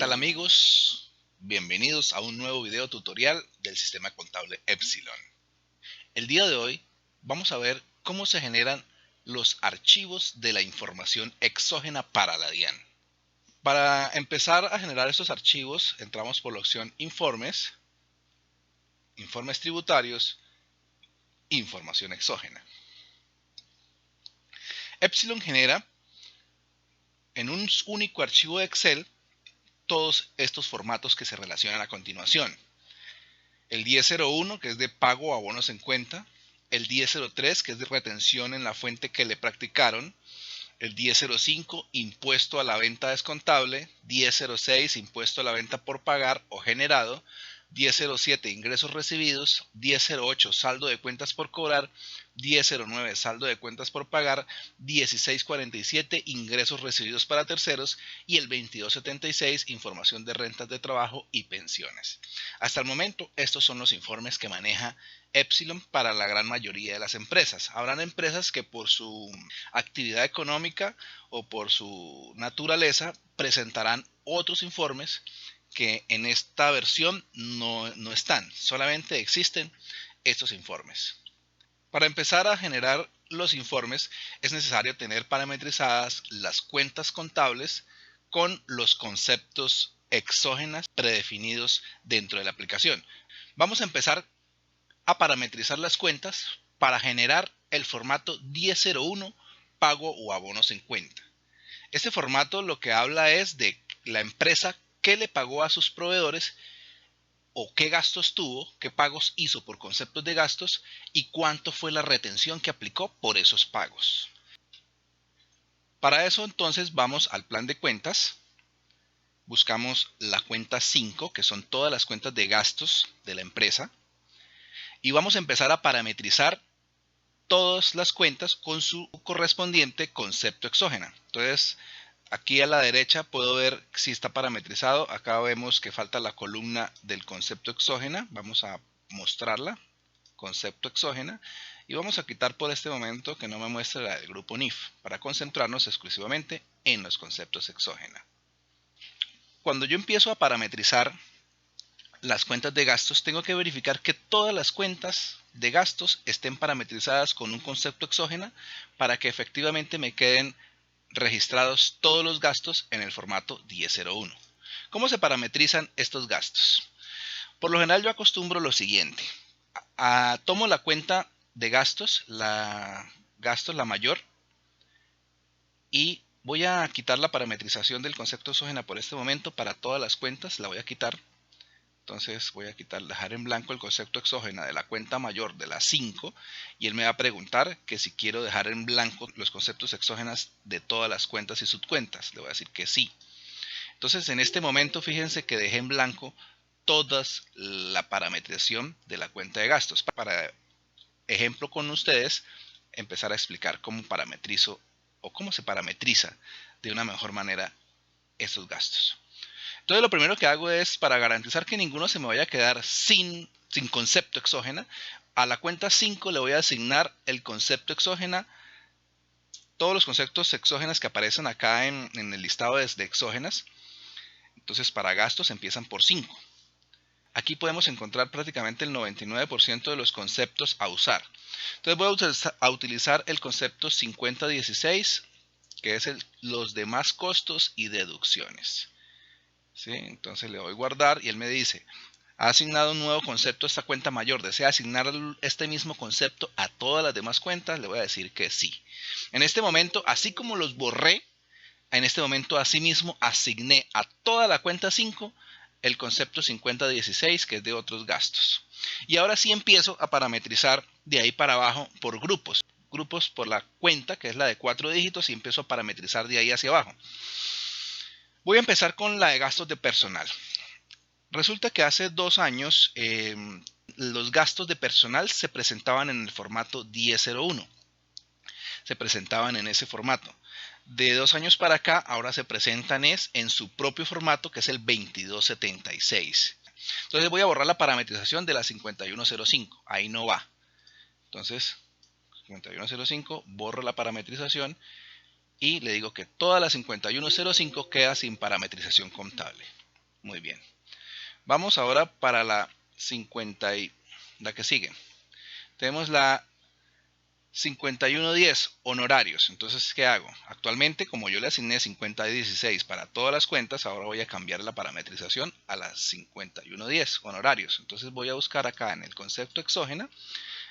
tal amigos? Bienvenidos a un nuevo video tutorial del sistema contable Epsilon. El día de hoy vamos a ver cómo se generan los archivos de la información exógena para la DIAN. Para empezar a generar estos archivos entramos por la opción Informes, Informes tributarios, Información exógena. Epsilon genera en un único archivo de Excel todos estos formatos que se relacionan a continuación. El 1001, que es de pago a bonos en cuenta. El 1003, que es de retención en la fuente que le practicaron. El 1005, impuesto a la venta descontable. 1006, impuesto a la venta por pagar o generado. 1007, ingresos recibidos. 1008, saldo de cuentas por cobrar. 1009, saldo de cuentas por pagar. 1647, ingresos recibidos para terceros. Y el 2276, información de rentas de trabajo y pensiones. Hasta el momento, estos son los informes que maneja Epsilon para la gran mayoría de las empresas. Habrán empresas que por su actividad económica o por su naturaleza presentarán otros informes que en esta versión no están, solamente existen estos informes. Para empezar a generar los informes es necesario tener parametrizadas las cuentas contables con los conceptos exógenas predefinidos dentro de la aplicación. Vamos a empezar a parametrizar las cuentas para generar el formato 1001 pago o abonos en cuenta. Este formato lo que habla es de la empresa qué le pagó a sus proveedores o qué gastos tuvo, qué pagos hizo por conceptos de gastos y cuánto fue la retención que aplicó por esos pagos. Para eso entonces vamos al plan de cuentas, buscamos la cuenta 5, que son todas las cuentas de gastos de la empresa, y vamos a empezar a parametrizar todas las cuentas con su correspondiente concepto exógena. Entonces, aquí a la derecha puedo ver si está parametrizado. Acá vemos que falta la columna del concepto exógena. Vamos a mostrarla, concepto exógena. Y vamos a quitar por este momento que no me muestre la del grupo NIF para concentrarnos exclusivamente en los conceptos exógena. Cuando yo empiezo a parametrizar las cuentas de gastos, tengo que verificar que todas las cuentas de gastos estén parametrizadas con un concepto exógena para que efectivamente me queden registrados todos los gastos en el formato 1001. ¿Cómo se parametrizan estos gastos? Por lo general yo acostumbro lo siguiente. Tomo la cuenta de gastos, la mayor, y voy a quitar la parametrización del concepto exógena por este momento para todas las cuentas, la voy a quitar. Entonces voy a dejar en blanco el concepto exógena de la cuenta mayor de la 5 y él me va a preguntar que si quiero dejar en blanco los conceptos exógenas de todas las cuentas y subcuentas. Le voy a decir que sí. Entonces en este momento fíjense que dejé en blanco toda la parametrización de la cuenta de gastos. Para ejemplo con ustedes, empezar a explicar cómo parametrizo o cómo se parametriza de una mejor manera estos gastos. Entonces lo primero que hago es, para garantizar que ninguno se me vaya a quedar sin concepto exógena, a la cuenta 5 le voy a asignar el concepto exógena, todos los conceptos exógenas que aparecen acá en el listado de exógenas. Entonces para gastos empiezan por 5. Aquí podemos encontrar prácticamente el 99% de los conceptos a usar. Entonces voy a utilizar el concepto 5016, que es los demás costos y deducciones. ¿Sí? Entonces le doy guardar y él me dice, ha asignado un nuevo concepto a esta cuenta mayor, ¿desea asignar este mismo concepto a todas las demás cuentas? Le voy a decir que sí. En este momento, así como los borré, en este momento asimismo asigné a toda la cuenta 5 el concepto 5016, que es de otros gastos. Y ahora sí empiezo a parametrizar de ahí para abajo por grupos. Grupos por la cuenta, que es la de 4 dígitos, y empiezo a parametrizar de ahí hacia abajo. Voy a empezar con la de gastos de personal. Resulta que hace 2 años los gastos de personal se presentaban en el formato 1001. Se presentaban en ese formato. De 2 años para acá, ahora se presentan en su propio formato, que es el 2276. Entonces voy a borrar la parametrización de la 5105. Ahí no va. Entonces, 5105, borro la parametrización y le digo que toda la 5105 queda sin parametrización contable. Muy bien. Vamos ahora para la que sigue. Tenemos la 5110, honorarios. Entonces, ¿qué hago? Actualmente, como yo le asigné 5016 para todas las cuentas, ahora voy a cambiar la parametrización a las 5110, honorarios. Entonces voy a buscar acá en el concepto exógena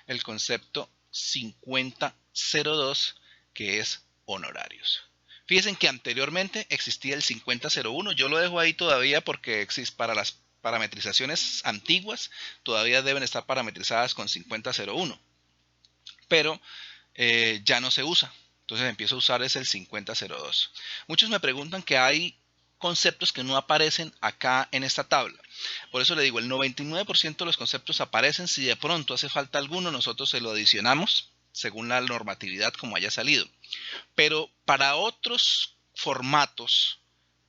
el concepto 5002, que es honorarios. Fíjense que anteriormente existía el 5001, yo lo dejo ahí todavía porque existe para las parametrizaciones antiguas, todavía deben estar parametrizadas con 5001, pero ya no se usa. Entonces empiezo a usar es el 5002. Muchos me preguntan que hay conceptos que no aparecen acá en esta tabla. Por eso le digo, el 99% de los conceptos aparecen. Si de pronto hace falta alguno, nosotros se lo adicionamos según la normatividad como haya salido. Pero para otros formatos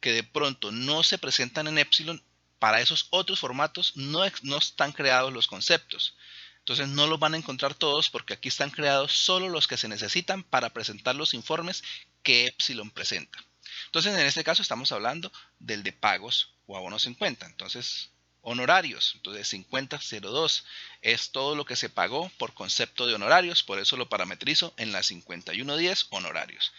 que de pronto no se presentan en Epsilon, para esos otros formatos no están creados los conceptos. Entonces no los van a encontrar todos porque aquí están creados solo los que se necesitan para presentar los informes que Epsilon presenta. Entonces en este caso estamos hablando del de pagos o abonos en cuenta. Entonces honorarios, entonces 5002 es todo lo que se pagó por concepto de honorarios, por eso lo parametrizo en la 5110 honorarios.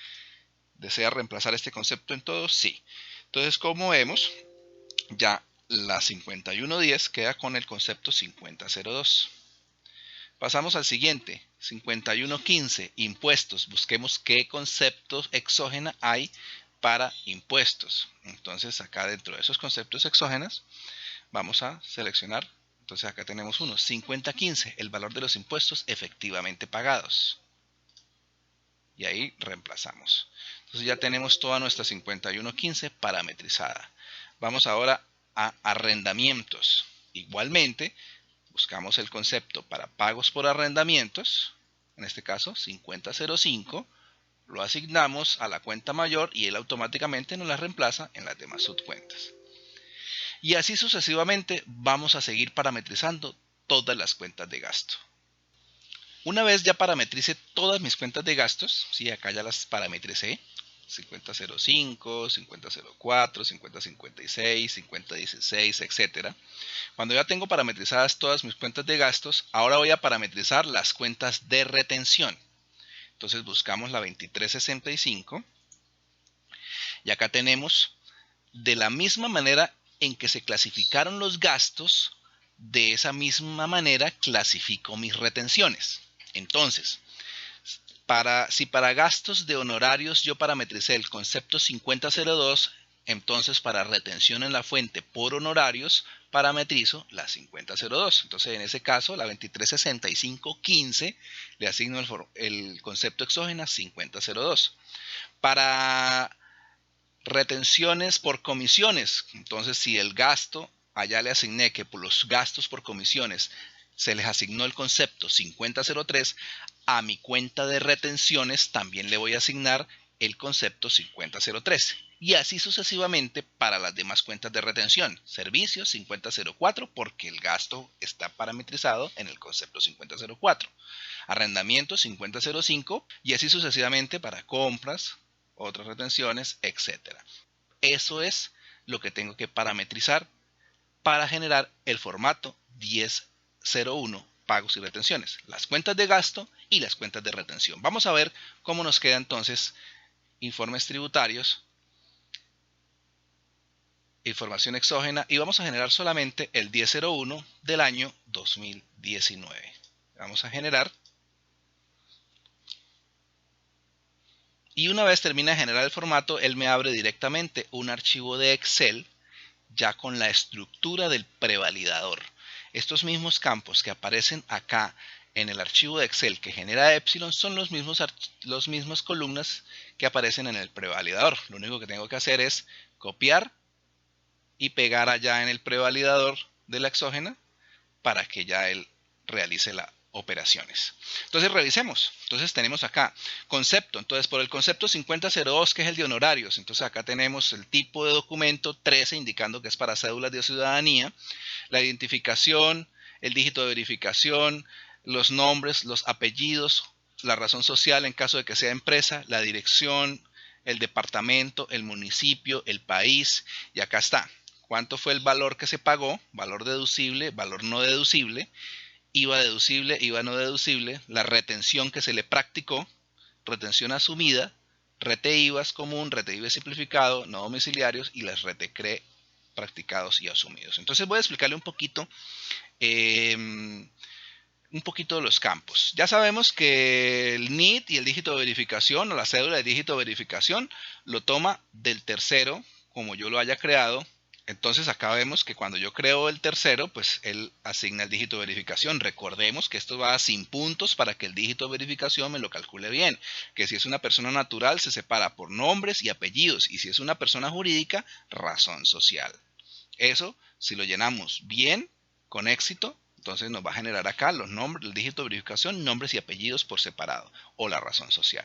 ¿Desea reemplazar este concepto en todos? Sí. Entonces, como vemos, ya la 5110 queda con el concepto 5002. Pasamos al siguiente, 5115, impuestos. Busquemos qué conceptos exógena hay para impuestos. Entonces, acá dentro de esos conceptos exógenos, vamos a seleccionar. Entonces, acá tenemos uno, 5015, el valor de los impuestos efectivamente pagados. Y ahí reemplazamos. Entonces, ya tenemos toda nuestra 5115 parametrizada. Vamos ahora a arrendamientos. Igualmente, buscamos el concepto para pagos por arrendamientos, en este caso 5005, lo asignamos a la cuenta mayor y él automáticamente nos la reemplaza en las demás subcuentas. Y así sucesivamente vamos a seguir parametrizando todas las cuentas de gasto. Una vez ya parametrice todas mis cuentas de gastos, sí, acá ya las parametricé, 5005, 5004, 5056, 5016, etc. Cuando ya tengo parametrizadas todas mis cuentas de gastos, ahora voy a parametrizar las cuentas de retención. Entonces buscamos la 2365 y acá tenemos de la misma manera en que se clasificaron los gastos, de esa misma manera clasifico mis retenciones. Entonces, si para gastos de honorarios yo parametricé el concepto 5002, entonces para retención en la fuente por honorarios parametrizo la 5002. Entonces en ese caso la 2365.15 le asigno el concepto exógena 5002. Para retenciones por comisiones, entonces si el gasto, allá le asigné que por los gastos por comisiones se les asignó el concepto 5003, a mi cuenta de retenciones también le voy a asignar el concepto 5003. Y así sucesivamente para las demás cuentas de retención. Servicios 5004 porque el gasto está parametrizado en el concepto 5004. Arrendamiento 5005 y así sucesivamente para compras, otras retenciones, etc. Eso es lo que tengo que parametrizar para generar el formato 1001, pagos y retenciones, las cuentas de gasto y las cuentas de retención. Vamos a ver cómo nos queda entonces informes tributarios, información exógena, y vamos a generar solamente el 1001 del año 2019. Vamos a generar. Y una vez termina de generar el formato, él me abre directamente un archivo de Excel ya con la estructura del prevalidador. Estos mismos campos que aparecen acá en el archivo de Excel que genera Epsilon son los mismos columnas que aparecen en el prevalidador. Lo único que tengo que hacer es copiar y pegar allá en el prevalidador de la exógena para que ya él realice las operaciones. Entonces revisemos. Entonces tenemos acá concepto. Entonces por el concepto 5002, que es el de honorarios, entonces acá tenemos el tipo de documento 13 indicando que es para cédulas de ciudadanía, la identificación, el dígito de verificación, los nombres, los apellidos, la razón social en caso de que sea empresa, la dirección, el departamento, el municipio, el país, y acá está. cuánto fue el valor que se pagó, valor deducible, valor no deducible, IVA deducible, IVA no deducible, la retención que se le practicó, retención asumida, rete IVAs común, rete IVA simplificado, no domiciliarios y las rete CRE practicados y asumidos. Entonces voy a explicarle un poquito de los campos. Ya sabemos que el NIT y el dígito de verificación o la cédula de dígito de verificación lo toma del tercero como yo lo haya creado. Entonces acá vemos que cuando yo creo el tercero, pues él asigna el dígito de verificación. Recordemos que esto va sin puntos para que el dígito de verificación me lo calcule bien. Que si es una persona natural se separa por nombres y apellidos, y si es una persona jurídica, razón social. Eso, si lo llenamos bien, con éxito, entonces nos va a generar acá los nombres, el dígito de verificación, nombres y apellidos por separado, o la razón social.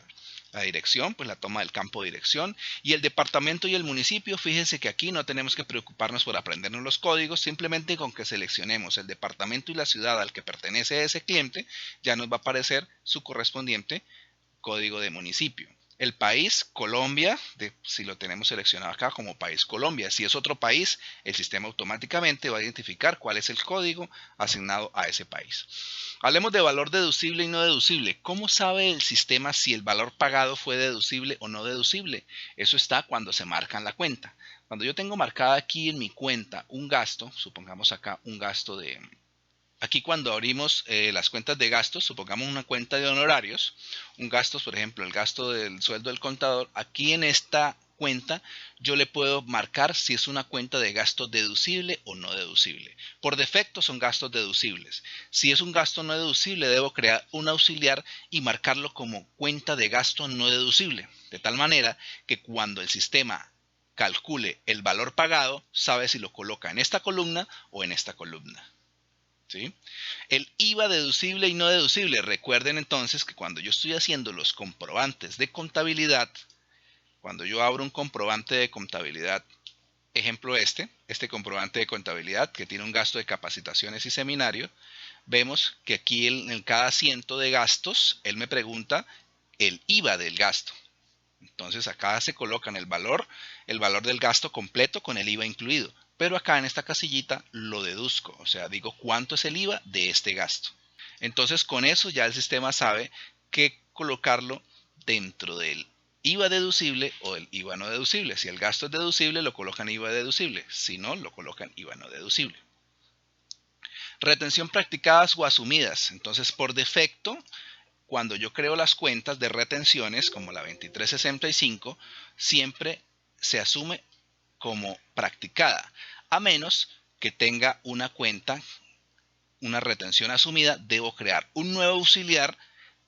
La dirección, pues la toma del campo de dirección. Y el departamento y el municipio, fíjense que aquí no tenemos que preocuparnos por aprendernos los códigos, simplemente con que seleccionemos el departamento y la ciudad al que pertenece ese cliente, ya nos va a aparecer su correspondiente código de municipio. El país, Colombia, si lo tenemos seleccionado acá como país Colombia. Si es otro país, el sistema automáticamente va a identificar cuál es el código asignado a ese país. Hablemos de valor deducible y no deducible. ¿Cómo sabe el sistema si el valor pagado fue deducible o no deducible? Eso está cuando se marca en la cuenta. Cuando yo tengo marcada aquí en mi cuenta un gasto, supongamos acá un gasto de... Aquí cuando abrimos las cuentas de gastos, supongamos una cuenta de honorarios, un gasto, por ejemplo, el gasto del sueldo del contador, aquí en esta cuenta yo le puedo marcar si es una cuenta de gasto deducible o no deducible. Por defecto son gastos deducibles. Si es un gasto no deducible, debo crear un auxiliar y marcarlo como cuenta de gasto no deducible, de tal manera que cuando el sistema calcule el valor pagado, sabe si lo coloca en esta columna o en esta columna. ¿Sí? El IVA deducible y no deducible. Recuerden entonces que cuando yo estoy haciendo los comprobantes de contabilidad, cuando yo abro un comprobante de contabilidad, ejemplo este comprobante de contabilidad que tiene un gasto de capacitaciones y seminario, vemos que aquí en cada asiento de gastos, él me pregunta el IVA del gasto. Entonces acá se colocan el valor del gasto completo con el IVA incluido. Pero acá en esta casillita lo deduzco, o sea, digo cuánto es el IVA de este gasto. Entonces con eso ya el sistema sabe qué colocarlo dentro del IVA deducible o el IVA no deducible. Si el gasto es deducible, lo colocan IVA deducible. Si no, lo colocan IVA no deducible. Retención practicadas o asumidas. Entonces por defecto, cuando yo creo las cuentas de retenciones, como la 2365, siempre se asume como practicada, a menos que tenga una cuenta, una retención asumida, debo crear un nuevo auxiliar,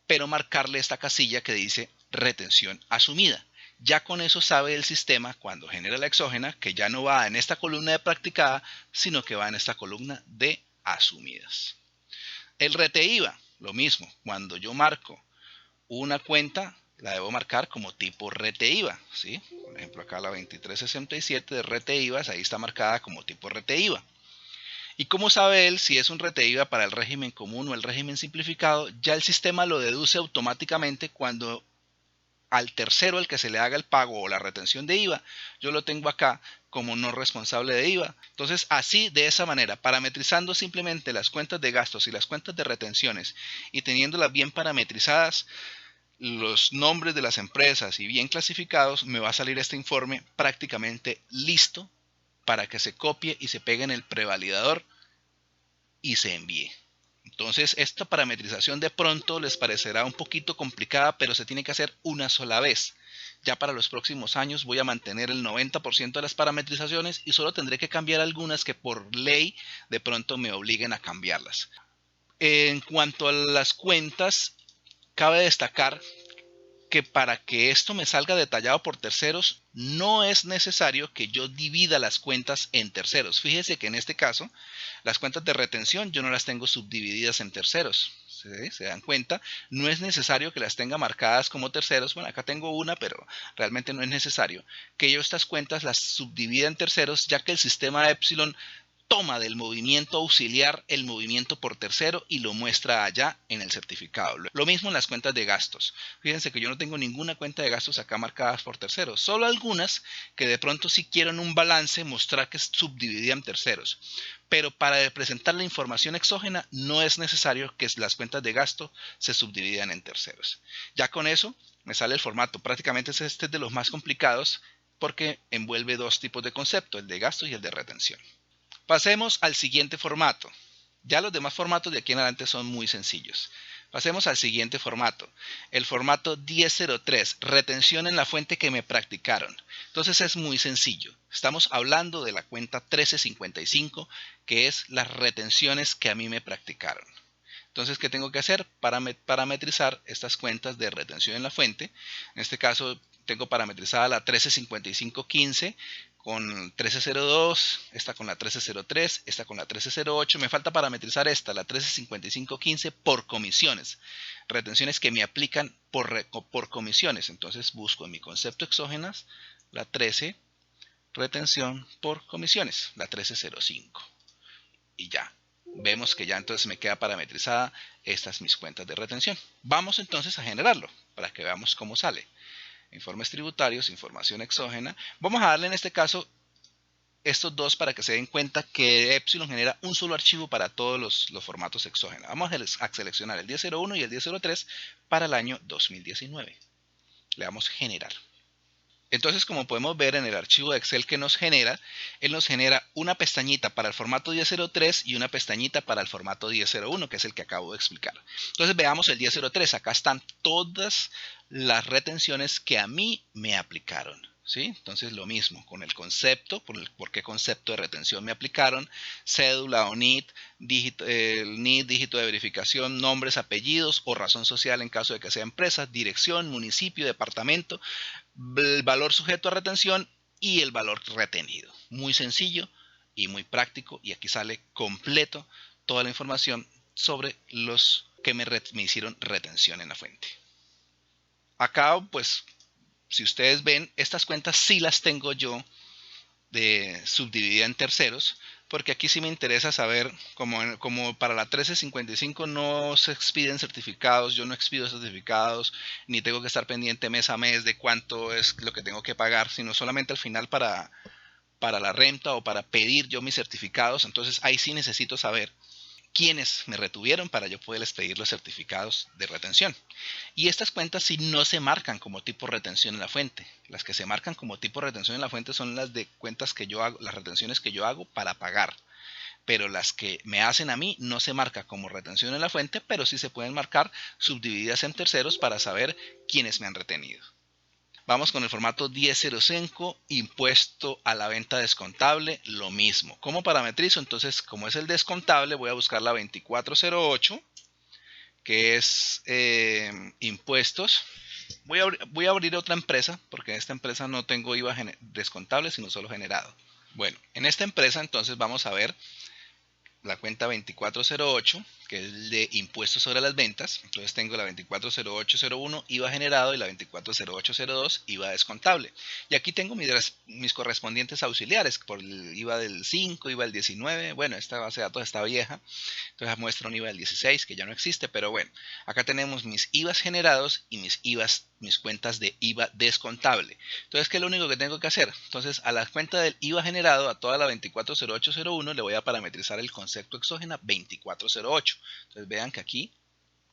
pero marcarle esta casilla que dice retención asumida. Ya con eso sabe el sistema, cuando genera la exógena, que ya no va en esta columna de practicada, sino que va en esta columna de asumidas. El rete IVA, lo mismo, cuando yo marco una cuenta, la debo marcar como tipo rete IVA, ¿sí? Por ejemplo, acá la 2367 de rete IVA, ahí está marcada como tipo rete IVA. ¿Y cómo sabe él si es un rete IVA para el régimen común o el régimen simplificado? Ya el sistema lo deduce automáticamente cuando al tercero al que se le haga el pago o la retención de IVA, yo lo tengo acá como no responsable de IVA. Entonces, así, de esa manera, parametrizando simplemente las cuentas de gastos y las cuentas de retenciones y teniéndolas bien parametrizadas, los nombres de las empresas y bien clasificados, me va a salir este informe prácticamente listo para que se copie y se pegue en el prevalidador y se envíe. Entonces, esta parametrización de pronto les parecerá un poquito complicada, pero se tiene que hacer una sola vez. Ya para los próximos años voy a mantener el 90% de las parametrizaciones y solo tendré que cambiar algunas que por ley de pronto me obliguen a cambiarlas. En cuanto a las cuentas, cabe destacar que para que esto me salga detallado por terceros, no es necesario que yo divida las cuentas en terceros. Fíjese que en este caso, las cuentas de retención yo no las tengo subdivididas en terceros. ¿Sí? ¿Se dan cuenta? No es necesario que las tenga marcadas como terceros. Bueno, acá tengo una, pero realmente no es necesario que yo estas cuentas las subdivida en terceros, ya que el sistema Epsilon toma del movimiento auxiliar el movimiento por tercero y lo muestra allá en el certificado. Lo mismo en las cuentas de gastos. Fíjense que yo no tengo ninguna cuenta de gastos acá marcadas por terceros, solo algunas que de pronto sí quiero en un balance mostrar que es subdividida en terceros. Pero para presentar la información exógena no es necesario que las cuentas de gasto se subdividan en terceros. Ya con eso me sale el formato. Prácticamente este es de los más complicados porque envuelve dos tipos de concepto, el de gasto y el de retención. Pasemos al siguiente formato. Ya los demás formatos de aquí en adelante son muy sencillos. Pasemos al siguiente formato. El formato 1003, retención en la fuente que me practicaron. Entonces es muy sencillo. Estamos hablando de la cuenta 1355, que es las retenciones que a mí me practicaron. Entonces, ¿qué tengo que hacer? Parametrizar estas cuentas de retención en la fuente. En este caso, tengo parametrizada la 135515 con 1302, esta con la 1303, esta con la 1308. Me falta parametrizar esta, la 135515, por comisiones. Retenciones que me aplican por comisiones. Entonces busco en mi concepto exógenas la 13, retención por comisiones, la 1305. Y ya. Vemos que ya entonces me queda parametrizada estas mis cuentas de retención. Vamos entonces a generarlo para que veamos cómo sale. Informes tributarios, información exógena. Vamos a darle en este caso estos dos para que se den cuenta que Epsilon genera un solo archivo para todos los formatos exógenos. Vamos a seleccionar el 1001 y el 1003 para el año 2019. Le damos generar. Entonces, como podemos ver en el archivo de Excel que nos genera, él nos genera una pestañita para el formato 1003 y una pestañita para el formato 1001, que es el que acabo de explicar. Entonces veamos el 1003. Acá están todas las retenciones que a mí me aplicaron, ¿sí? Entonces lo mismo con el concepto, por qué concepto de retención me aplicaron, cédula o NID, dígito de verificación, nombres, apellidos o razón social en caso de que sea empresa, dirección, municipio, departamento, el valor sujeto a retención y el valor retenido. Muy sencillo y muy práctico, y aquí sale completo toda la información sobre los que me hicieron retención en la fuente. Acá, pues, si ustedes ven, estas cuentas sí las tengo yo subdividida en terceros, porque aquí sí me interesa saber, como para la 1355 no se expiden certificados, yo no expido certificados, ni tengo que estar pendiente mes a mes de cuánto es lo que tengo que pagar, sino solamente al final para la renta o para pedir yo mis certificados. Entonces ahí sí necesito saber quiénes me retuvieron para yo poderles pedir los certificados de retención. Y estas cuentas sí no se marcan como tipo retención en la fuente. Las que se marcan como tipo retención en la fuente son las de cuentas que yo hago, las retenciones que yo hago para pagar. Pero las que me hacen a mí no se marca como retención en la fuente, pero sí se pueden marcar subdivididas en terceros para saber quiénes me han retenido. Vamos con el formato 1005, impuesto a la venta descontable, lo mismo. ¿Cómo parametrizo? Entonces, como es el descontable, voy a buscar la 2408, que es impuestos. Voy a abrir otra empresa, porque en esta empresa no tengo IVA descontable, sino solo generado. Bueno, en esta empresa entonces vamos a ver la cuenta 2408, que es de impuestos sobre las ventas. Entonces tengo la 240801 IVA generado y la 240802 IVA descontable. Y aquí tengo mis correspondientes auxiliares por el IVA del 5, IVA del 19. Bueno, esta base de datos está vieja, entonces muestra un IVA del 16 que ya no existe, pero bueno, acá tenemos mis IVAs generados y mis cuentas de IVA descontable. Entonces, ¿qué es lo único que tengo que hacer? Entonces, a la cuenta del IVA generado, a toda la 240801, le voy a parametrizar el concepto exógena 2408. Entonces, vean que aquí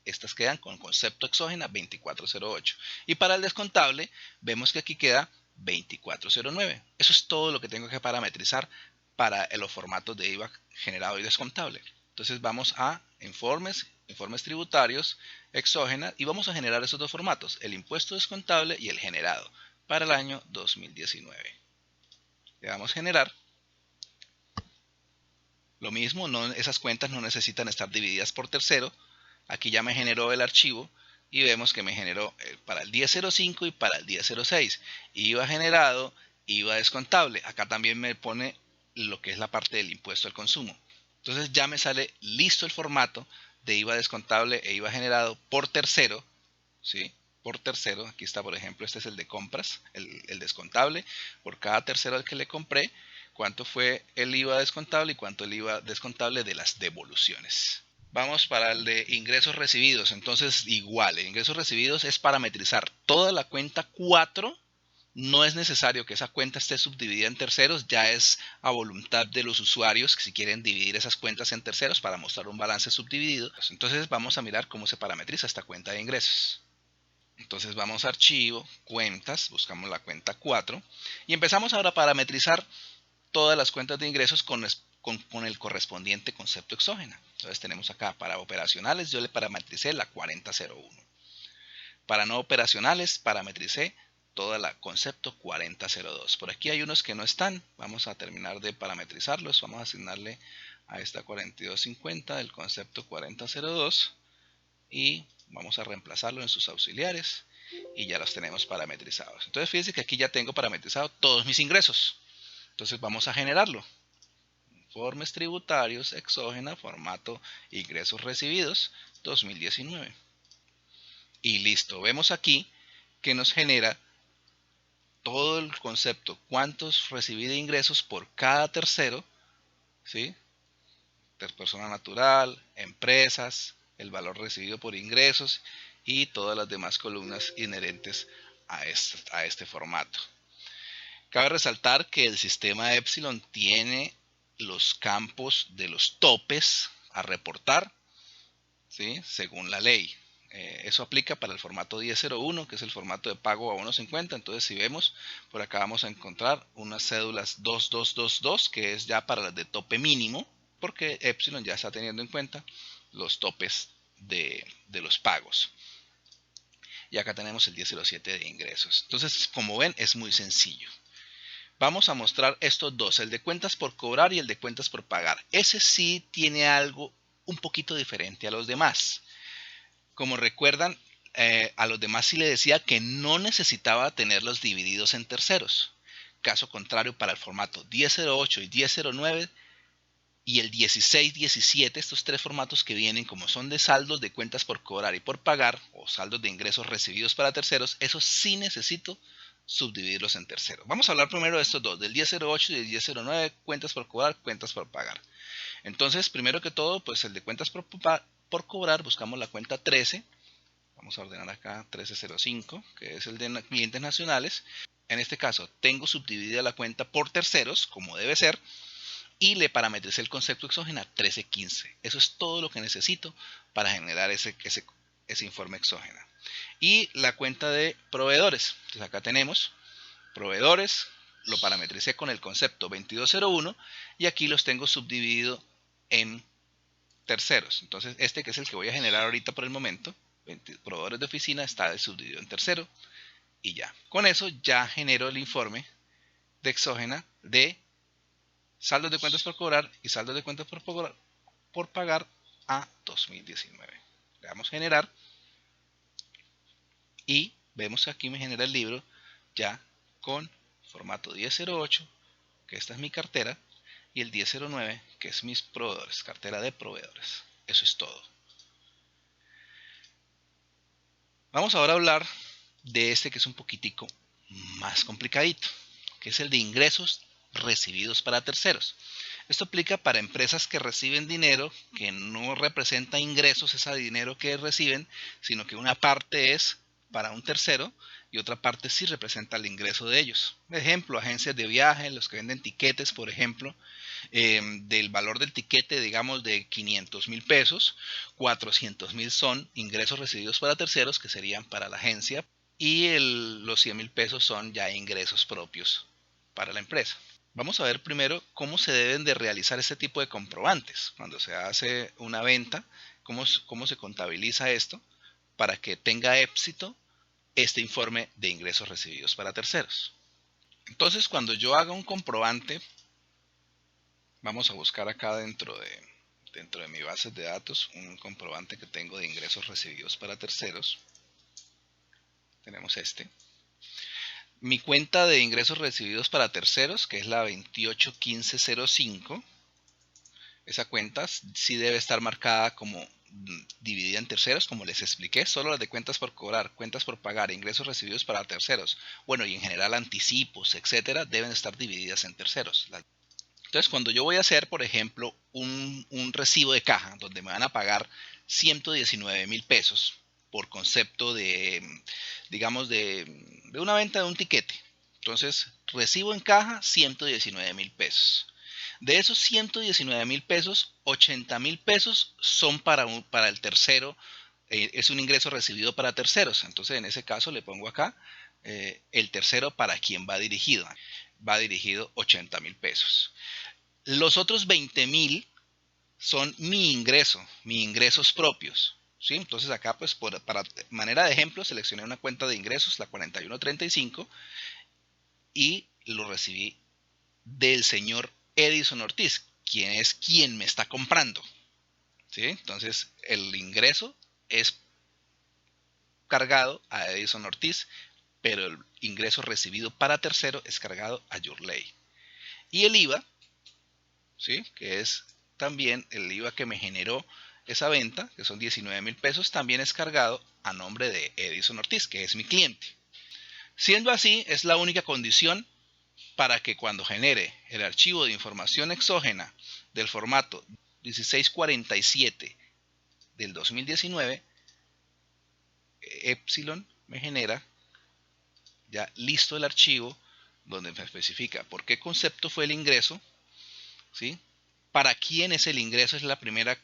estas quedan con concepto exógena 2408. Y para el descontable, vemos que aquí queda 2409. Eso es todo lo que tengo que parametrizar para los formatos de IVA generado y descontable. Entonces vamos a informes tributarios, exógenas, y vamos a generar esos dos formatos, el impuesto descontable y el generado, para el año 2019. Le damos generar. Lo mismo, esas cuentas no necesitan estar divididas por tercero. Aquí ya me generó el archivo y vemos que me generó para el 1005 y para el 1006. IVA generado, IVA descontable. Acá también me pone lo que es la parte del impuesto al consumo. Entonces ya me sale listo el formato de IVA descontable e IVA generado por tercero, ¿sí? Por tercero, aquí está, por ejemplo, este es el de compras, el descontable, por cada tercero al que le compré, cuánto fue el IVA descontable y cuánto el IVA descontable de las devoluciones. Vamos para el de ingresos recibidos. Entonces igual, el ingresos recibidos es parametrizar toda la cuenta 4. No es necesario que esa cuenta esté subdividida en terceros, ya es a voluntad de los usuarios que si quieren dividir esas cuentas en terceros para mostrar un balance subdividido. Entonces vamos a mirar cómo se parametriza esta cuenta de ingresos. Entonces vamos a archivo, cuentas, buscamos la cuenta 4 y empezamos ahora a parametrizar todas las cuentas de ingresos con el correspondiente concepto exógena. Entonces tenemos acá para operacionales, yo le parametricé la 4001. Para no operacionales parametricé toda la concepto 4002. Por aquí hay unos que no están, vamos a terminar de parametrizarlos, vamos a asignarle a esta 4250 el concepto 4002 y vamos a reemplazarlo en sus auxiliares y ya los tenemos parametrizados. Entonces fíjense que aquí ya tengo parametrizado todos mis ingresos. Entonces vamos a generarlo. Informes tributarios, exógena, formato ingresos recibidos 2019. Y listo, vemos aquí que nos genera todo el concepto, cuántos recibí de ingresos por cada tercero, ¿sí? Persona natural, empresas, el valor recibido por ingresos y todas las demás columnas inherentes a este formato. Cabe resaltar que el sistema Epsilon tiene los campos de los topes a reportar, ¿sí? Según la ley. Eso aplica para el formato 1001, que es el formato de pago a bonos en cuenta. Entonces, si vemos, por acá vamos a encontrar unas cédulas 2222, que es ya para las de tope mínimo, porque Epsilon ya está teniendo en cuenta los topes de los pagos. Y acá tenemos el 1007 de ingresos. Entonces, como ven, es muy sencillo. Vamos a mostrar estos dos, el de cuentas por cobrar y el de cuentas por pagar. Ese sí tiene algo un poquito diferente a los demás. Como recuerdan, a los demás sí le decía que no necesitaba tenerlos divididos en terceros. Caso contrario, para el formato 1008 y 1009 y el 1617, estos tres formatos que vienen como son de saldos de cuentas por cobrar y por pagar, o saldos de ingresos recibidos para terceros, esos sí necesito subdividirlos en terceros. Vamos a hablar primero de estos dos, del 1008 y del 1009, cuentas por cobrar, cuentas por pagar. Entonces, primero que todo, pues el de cuentas por cobrar, buscamos la cuenta 13. Vamos a ordenar acá 1305, que es el de clientes nacionales. En este caso, tengo subdividida la cuenta por terceros, como debe ser, y le parametricé el concepto exógena 1315. Eso es todo lo que necesito para generar ese informe exógena. Y la cuenta de proveedores. Entonces acá tenemos proveedores, lo parametricé con el concepto 2201 y aquí los tengo subdividido en terceros. Entonces este, que es el que voy a generar ahorita por el momento, proveedores de oficina, está subdividido en tercero y ya. Con eso ya genero el informe de exógena de saldos de cuentas por cobrar y saldos de cuentas por pagar a 2019. Le damos generar y vemos que aquí me genera el libro ya con formato 1008, que esta es mi cartera, y el 1009, que es mis proveedores, cartera de proveedores. Eso es todo. Vamos ahora a hablar de este que es un poquitico más complicadito, que es el de ingresos recibidos para terceros. Esto aplica para empresas que reciben dinero que no representa ingresos, ese dinero que reciben, sino que una parte es para un tercero y otra parte sí representa el ingreso de ellos. Por ejemplo, agencias de viaje, los que venden tiquetes, por ejemplo, del valor del tiquete, digamos, de 500,000 pesos, 400,000 son ingresos recibidos para terceros, que serían para la agencia, y los 100,000 pesos son ya ingresos propios para la empresa. Vamos a ver primero cómo se deben de realizar este tipo de comprobantes. Cuando se hace una venta, cómo se contabiliza esto para que tenga éxito este informe de ingresos recibidos para terceros. Entonces, cuando yo haga un comprobante, vamos a buscar acá dentro de mi base de datos un comprobante que tengo de ingresos recibidos para terceros. Tenemos este. Mi cuenta de ingresos recibidos para terceros, que es la 281505, esa cuenta sí debe estar marcada como dividida en terceros, como les expliqué. Solo las de cuentas por cobrar, cuentas por pagar, ingresos recibidos para terceros, bueno, y en general anticipos, etcétera, deben estar divididas en terceros. Entonces, cuando yo voy a hacer, por ejemplo, un recibo de caja donde me van a pagar 119,000 pesos por concepto de, digamos, de una venta de un tiquete. Entonces, recibo en caja 119,000 pesos. De esos 119,000 pesos, 80,000 pesos son para el tercero, es un ingreso recibido para terceros. Entonces, en ese caso le pongo acá el tercero para quien va dirigido. Va dirigido 80,000 pesos. Los otros 20,000 son mi ingreso, mis ingresos propios. ¿Sí? Entonces acá, pues para manera de ejemplo, seleccioné una cuenta de ingresos, la 4135, y lo recibí del señor Edison Ortiz, quien es quien me está comprando. ¿Sí? Entonces el ingreso es cargado a Edison Ortiz, pero el ingreso recibido para tercero es cargado a Yurley. Y el IVA, ¿sí? Que es también el IVA que me generó esa venta, que son 19,000 pesos, también es cargado a nombre de Edison Ortiz, que es mi cliente. Siendo así, es la única condición para que cuando genere el archivo de información exógena del formato 1647 del 2019, Epsilon me genera ya listo el archivo donde me especifica por qué concepto fue el ingreso, ¿sí? Para quién es el ingreso, es la primera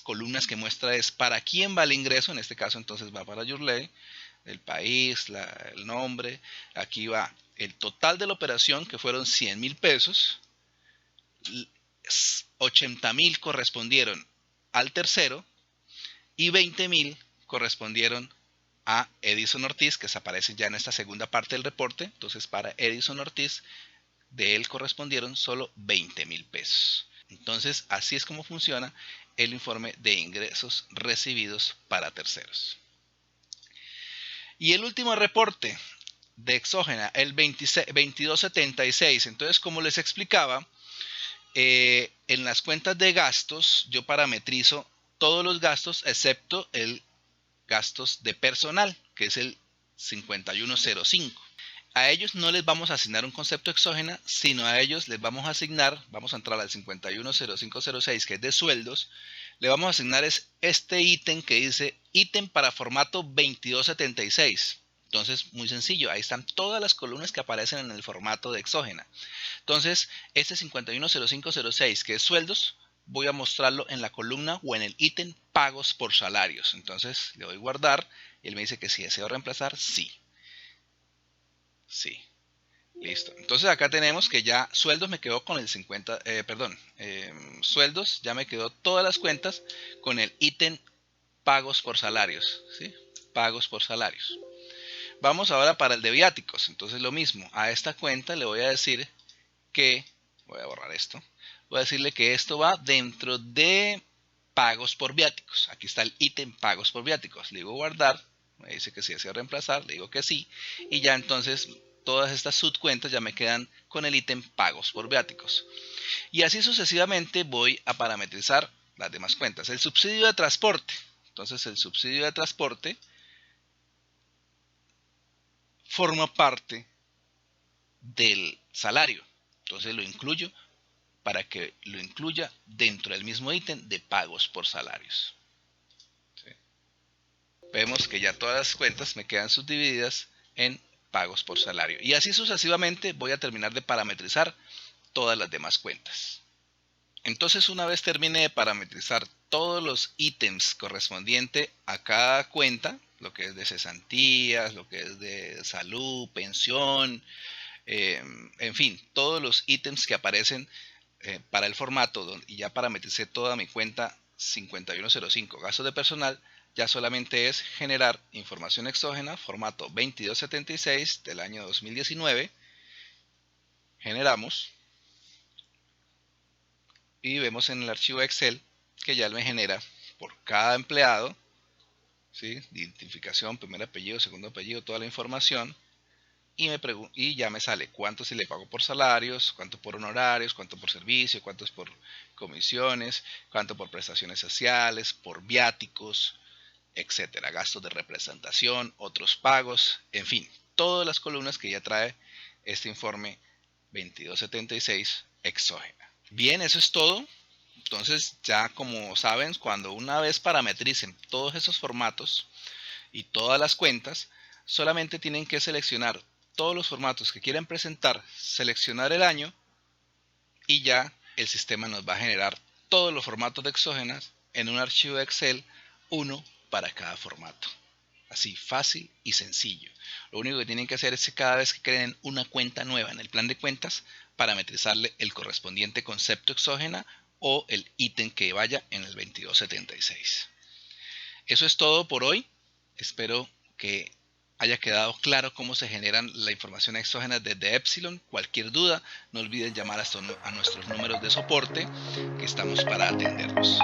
columnas que muestra es para quién va el ingreso, en este caso entonces va para Yurley, el país, el nombre, aquí va el total de la operación que fueron 100,000 pesos, 80,000 correspondieron al tercero y 20,000 correspondieron a Edison Ortiz, que se aparece ya en esta segunda parte del reporte. Entonces para Edison Ortiz, de él correspondieron solo 20,000 pesos. Entonces así es como funciona el informe de ingresos recibidos para terceros. Y el último reporte de exógena, el 2276. Entonces, como les explicaba, en las cuentas de gastos yo parametrizo todos los gastos excepto el gastos de personal, que es el 5105. A ellos no les vamos a asignar un concepto exógena, sino a ellos les vamos a asignar, vamos a entrar al 510506, que es de sueldos, le vamos a asignar este ítem que dice ítem para formato 2276. Entonces, muy sencillo, ahí están todas las columnas que aparecen en el formato de exógena. Entonces, este 510506, que es sueldos, voy a mostrarlo en la columna o en el ítem pagos por salarios. Entonces, le doy guardar y él me dice que si deseo reemplazar, sí. Sí. Listo. Entonces acá tenemos que ya sueldos me quedó con el 50, sueldos ya me quedó todas las cuentas con el ítem pagos por salarios, ¿sí? Pagos por salarios. Vamos ahora para el de viáticos. Entonces lo mismo, a esta cuenta le voy a decir que, voy a borrar esto, voy a decirle que esto va dentro de pagos por viáticos. Aquí está el ítem pagos por viáticos. Le digo guardar, me dice que si deseo reemplazar, le digo que sí, y ya entonces todas estas subcuentas ya me quedan con el ítem pagos por viáticos. Y así sucesivamente voy a parametrizar las demás cuentas. El subsidio de transporte. Entonces el subsidio de transporte forma parte del salario. Entonces lo incluyo para que lo incluya dentro del mismo ítem de pagos por salarios. ¿Sí? Vemos que ya todas las cuentas me quedan subdivididas en pagos por salario. Y así sucesivamente voy a terminar de parametrizar todas las demás cuentas. Entonces, una vez termine de parametrizar todos los ítems correspondientes a cada cuenta, lo que es de cesantías, lo que es de salud, pensión, en fin, todos los ítems que aparecen para el formato y ya parametricé toda mi cuenta 5105 gastos de personal, ya solamente es generar información exógena, formato 2276 del año 2019. Generamos y vemos en el archivo Excel que ya me genera por cada empleado, ¿sí? Identificación, primer apellido, segundo apellido, toda la información. Y ya me sale cuánto se le pagó por salarios, cuánto por honorarios, cuánto por servicio, cuánto es por comisiones, cuánto por prestaciones sociales, por viáticos, etcétera, gastos de representación, otros pagos, en fin, todas las columnas que ya trae este informe 2276 exógena. Bien, eso es todo. Entonces ya como saben, cuando una vez parametricen todos esos formatos y todas las cuentas, solamente tienen que seleccionar todos los formatos que quieren presentar, seleccionar el año y ya el sistema nos va a generar todos los formatos de exógenas en un archivo de Excel, uno para cada formato. Así, fácil y sencillo. Lo único que tienen que hacer es que cada vez que creen una cuenta nueva en el plan de cuentas, parametrizarle el correspondiente concepto exógena o el ítem que vaya en el 2276. Eso es todo por hoy. Espero que haya quedado claro cómo se generan la información exógena desde Epsilon. Cualquier duda, no olviden llamar a nuestros números de soporte, que estamos para atenderlos.